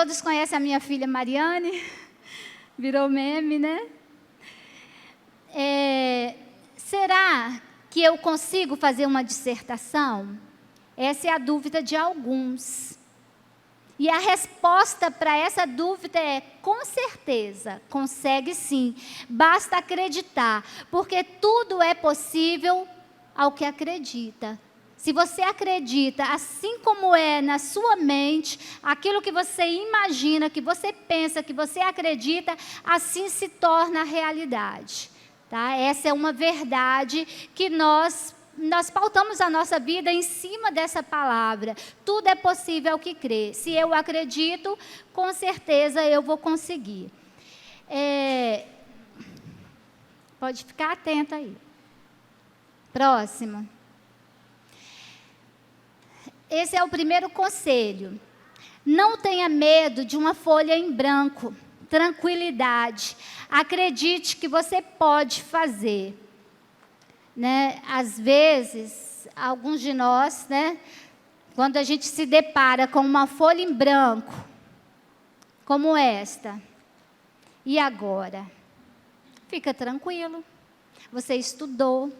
Todos conhecem a minha filha Mariane, virou meme, né? Será que eu consigo fazer uma dissertação? Essa é a dúvida de alguns. E a resposta para essa dúvida é: com certeza, consegue sim. Basta acreditar, porque tudo é possível ao que acredita. Se você acredita, assim como é na sua mente, aquilo que você imagina, que você pensa, que você acredita, assim se torna realidade. Tá? Essa é uma verdade que nós pautamos a nossa vida em cima dessa palavra. Tudo é possível ao que crê. Se eu acredito, com certeza eu vou conseguir. Pode ficar atento aí. Próximo. Esse é o primeiro conselho. Não tenha medo de uma folha em branco. Tranquilidade. Acredite que você pode fazer. Né? Às vezes, alguns de nós, né, quando a gente se depara com uma folha em branco, como esta, e agora? Fica tranquilo, você estudou,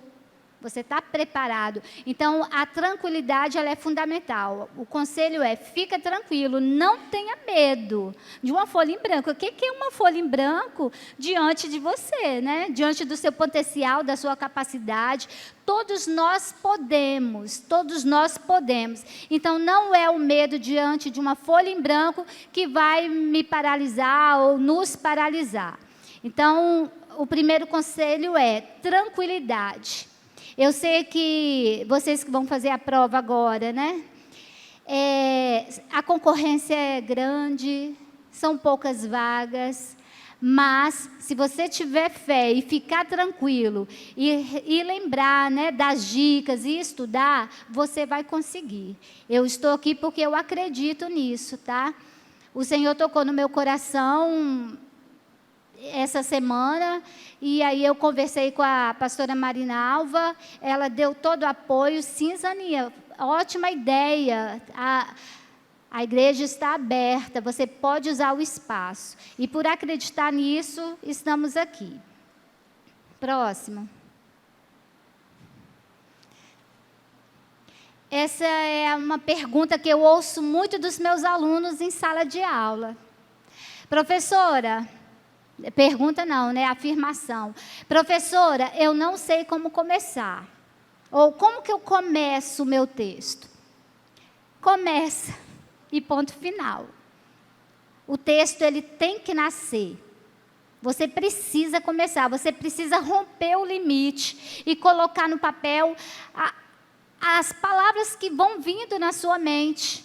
você está preparado. Então, a tranquilidade ela é fundamental. O conselho é: fica tranquilo, não tenha medo de uma folha em branco. O que é uma folha em branco diante de você, né? Diante do seu potencial, da sua capacidade. Todos nós podemos, todos nós podemos. Então, não é o medo diante de uma folha em branco que vai me paralisar ou nos paralisar. Então, o primeiro conselho é tranquilidade. Eu sei que vocês que vão fazer a prova agora, né? A concorrência é grande, são poucas vagas, mas se você tiver fé e ficar tranquilo e lembrar, né, das dicas e estudar, você vai conseguir. Eu estou aqui porque eu acredito nisso, tá? O Senhor tocou no meu coração essa semana, e aí eu conversei com a pastora Marina Alva, ela deu todo o apoio. Sim, Zaninha, ótima ideia, a igreja está aberta, você pode usar o espaço, e por acreditar nisso, estamos aqui. Próximo. Essa é uma pergunta que eu ouço muito dos meus alunos em sala de aula. Professora, pergunta não, né? Afirmação. Professora, eu não sei como começar. Ou como que eu começo o meu texto? Começa e ponto final. O texto ele tem que nascer. Você precisa começar, você precisa romper o limite e colocar no papel as palavras que vão vindo na sua mente.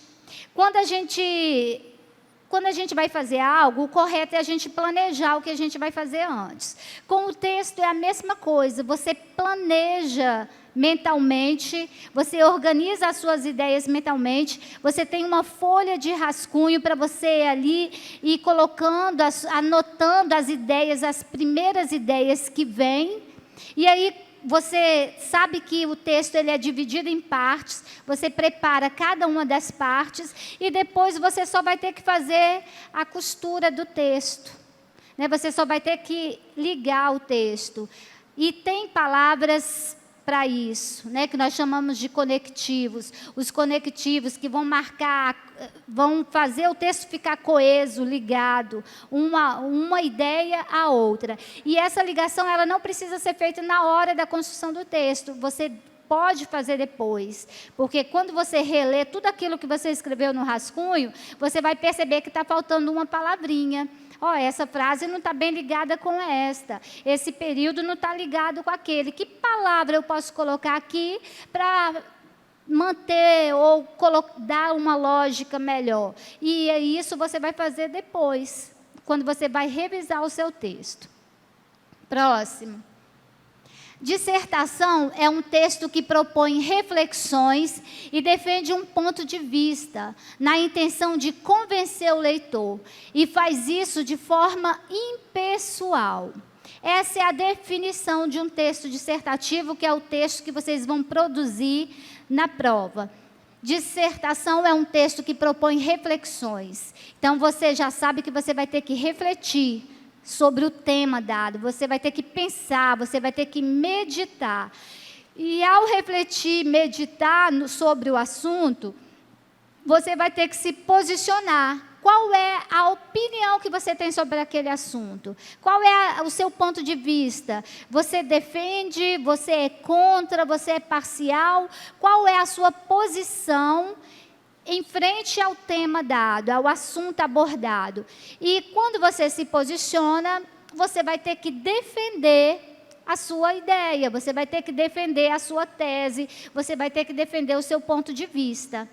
Quando a gente vai fazer algo, o correto é a gente planejar o que a gente vai fazer antes. Com o texto é a mesma coisa, você planeja mentalmente, você organiza as suas ideias mentalmente, você tem uma folha de rascunho para você ali ir colocando, anotando as ideias, as primeiras ideias que vêm, e aí você sabe que o texto ele é dividido em partes, você prepara cada uma das partes e depois você só vai ter que fazer a costura do texto, né? Você só vai ter que ligar o texto. E tem palavras para isso, né, que nós chamamos de conectivos. Os conectivos que vão marcar, vão fazer o texto ficar coeso, ligado, uma ideia à outra. E essa ligação ela não precisa ser feita na hora da construção do texto, você pode fazer depois, porque quando você relê tudo aquilo que você escreveu no rascunho, você vai perceber que está faltando uma palavrinha. Essa frase não está bem ligada com esta. Esse período não está ligado com aquele. Que palavra eu posso colocar aqui para manter ou dar uma lógica melhor? E isso você vai fazer depois, quando você vai revisar o seu texto. Próximo. Dissertação é um texto que propõe reflexões e defende um ponto de vista, na intenção de convencer o leitor, e faz isso de forma impessoal. Essa é a definição de um texto dissertativo, que é o texto que vocês vão produzir na prova. Dissertação é um texto que propõe reflexões. Então, você já sabe que você vai ter que refletir sobre o tema dado. Você vai ter que pensar, você vai ter que meditar. E ao refletir, meditar sobre o assunto, você vai ter que se posicionar. Qual é a opinião que você tem sobre aquele assunto? Qual é o seu ponto de vista? Você defende? Você é contra? Você é parcial? Qual é a sua posição em frente ao tema dado, ao assunto abordado? E quando você se posiciona, você vai ter que defender a sua ideia, você vai ter que defender a sua tese, você vai ter que defender o seu ponto de vista.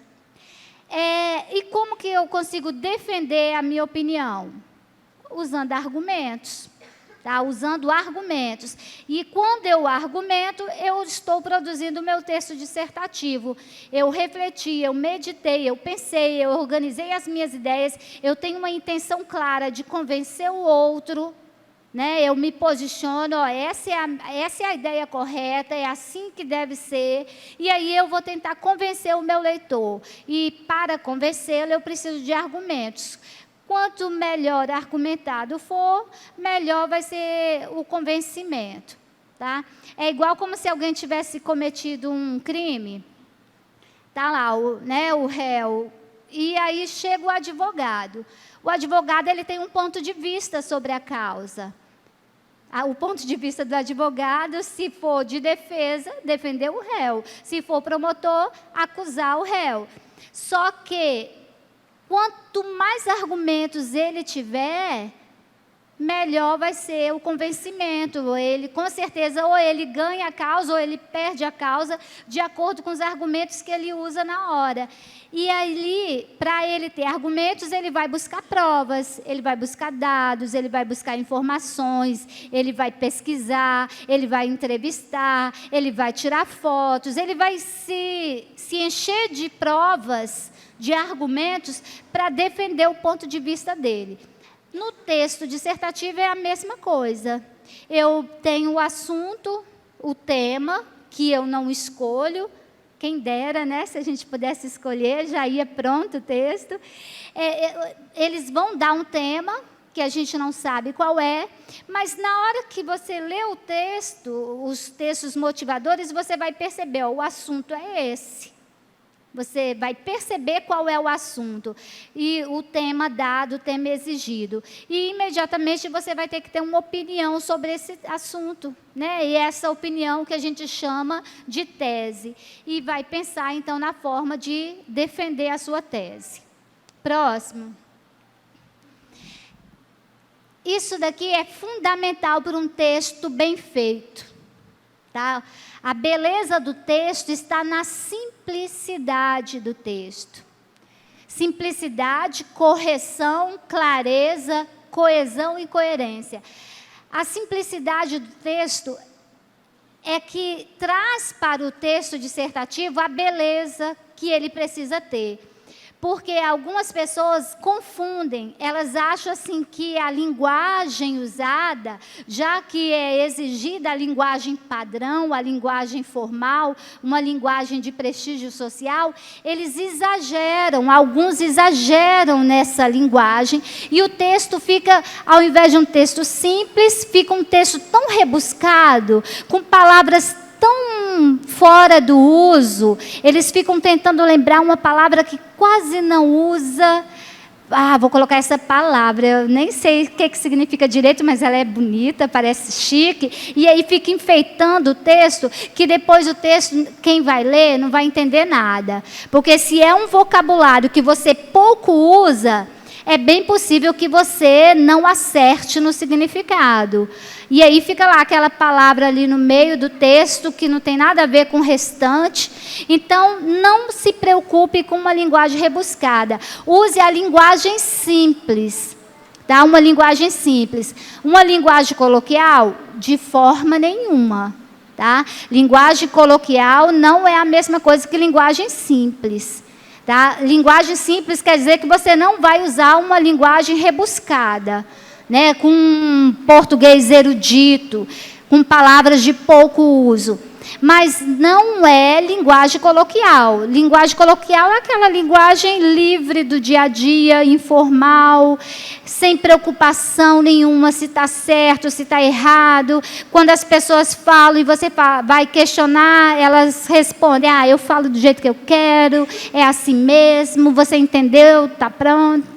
E como que eu consigo defender a minha opinião? Usando argumentos, tá? Usando argumentos. E quando eu argumento, eu estou produzindo o meu texto dissertativo. Eu refleti, eu meditei, eu pensei, eu organizei as minhas ideias, eu tenho uma intenção clara de convencer o outro, né? Eu me posiciono, essa é a ideia correta, é assim que deve ser, e aí eu vou tentar convencer o meu leitor. E para convencê-lo, eu preciso de argumentos. Quanto melhor argumentado for, melhor vai ser o convencimento. Tá? É igual como se alguém tivesse cometido um crime. Está lá o réu, e aí chega o advogado. O advogado ele tem um ponto de vista sobre a causa. O ponto de vista do advogado, se for de defesa, defender o réu. Se for promotor, acusar o réu. Só que, quanto mais argumentos ele tiver, melhor vai ser o convencimento. Ele, com certeza, ou ele ganha a causa, ou ele perde a causa, de acordo com os argumentos que ele usa na hora. E ali, para ele ter argumentos, ele vai buscar provas, ele vai buscar dados, ele vai buscar informações, ele vai pesquisar, ele vai entrevistar, ele vai tirar fotos, ele vai se encher de provas, de argumentos, para defender o ponto de vista dele. No texto dissertativo é a mesma coisa. Eu tenho o assunto, o tema, que eu não escolho. Quem dera, né? Se a gente pudesse escolher, já ia pronto o texto. Eles vão dar um tema, que a gente não sabe qual é, mas na hora que você lê o texto, os textos motivadores, você vai perceber, o assunto é esse. Você vai perceber qual é o assunto e o tema dado, o tema exigido. E, imediatamente, você vai ter que ter uma opinião sobre esse assunto, né? E essa opinião que a gente chama de tese. E vai pensar, então, na forma de defender a sua tese. Próximo. Isso daqui é fundamental para um texto bem feito. Tá? A beleza do texto está na simplicidade do texto. Simplicidade, correção, clareza, coesão e coerência. A simplicidade do texto é que traz para o texto dissertativo a beleza que ele precisa ter. Porque algumas pessoas confundem, elas acham assim que a linguagem usada, já que é exigida a linguagem padrão, a linguagem formal, uma linguagem de prestígio social, eles exageram, alguns exageram nessa linguagem, e o texto fica, ao invés de um texto simples, fica um texto tão rebuscado, com palavras tão fora do uso, eles ficam tentando lembrar uma palavra que quase não usa. Vou colocar essa palavra, eu nem sei o que significa direito, mas ela é bonita, parece chique, e aí fica enfeitando o texto, que depois o texto, quem vai ler, não vai entender nada. Porque se é um vocabulário que você pouco usa, é bem possível que você não acerte no significado. E aí fica lá aquela palavra ali no meio do texto que não tem nada a ver com o restante. Então, não se preocupe com uma linguagem rebuscada. Use a linguagem simples. Tá? Uma linguagem simples. Uma linguagem coloquial, de forma nenhuma. Tá? Linguagem coloquial não é a mesma coisa que linguagem simples. Tá? Linguagem simples quer dizer que você não vai usar uma linguagem rebuscada, com português erudito, com palavras de pouco uso. mas não é linguagem coloquial. Linguagem coloquial é aquela linguagem livre do dia a dia, informal, sem preocupação nenhuma se está certo, se está errado. Quando as pessoas falam e você vai questionar, elas respondem: ah, eu falo do jeito que eu quero, é assim mesmo, você entendeu, está pronto.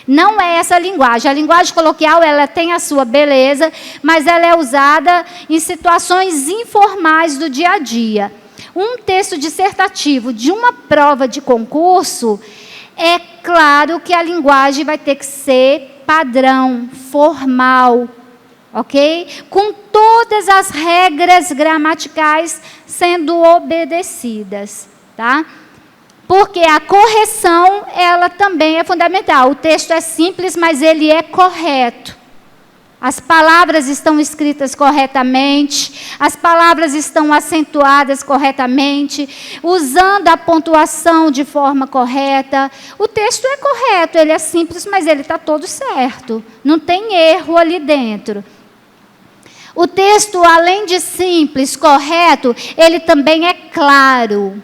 Não é essa a linguagem. A linguagem coloquial, ela tem a sua beleza, mas ela é usada em situações informais do dia a dia. Um texto dissertativo de uma prova de concurso, é claro que a linguagem vai ter que ser padrão, formal, ok? Com todas as regras gramaticais sendo obedecidas, tá? Porque a correção, ela também é fundamental. O texto é simples, mas ele é correto. As palavras estão escritas corretamente, as palavras estão acentuadas corretamente, usando a pontuação de forma correta. O texto é correto, ele é simples, mas ele está todo certo. Não tem erro ali dentro. O texto, além de simples, correto, ele também é claro.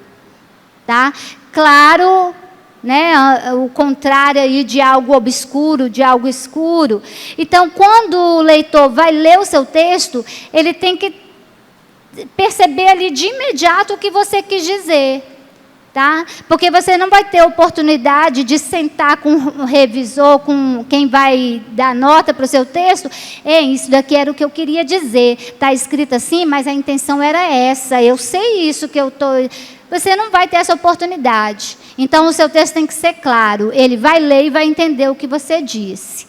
Tá? Claro, né, o contrário aí de algo obscuro, de algo escuro. Então, quando o leitor vai ler o seu texto, ele tem que perceber ali de imediato o que você quis dizer. Tá? Porque você não vai ter oportunidade de sentar com o revisor, com quem vai dar nota para o seu texto. Isso daqui era o que eu queria dizer. Está escrito assim, mas a intenção era essa. Eu sei isso que eu estou... Você não vai ter essa oportunidade. Então, o seu texto tem que ser claro. Ele vai ler e vai entender o que você disse.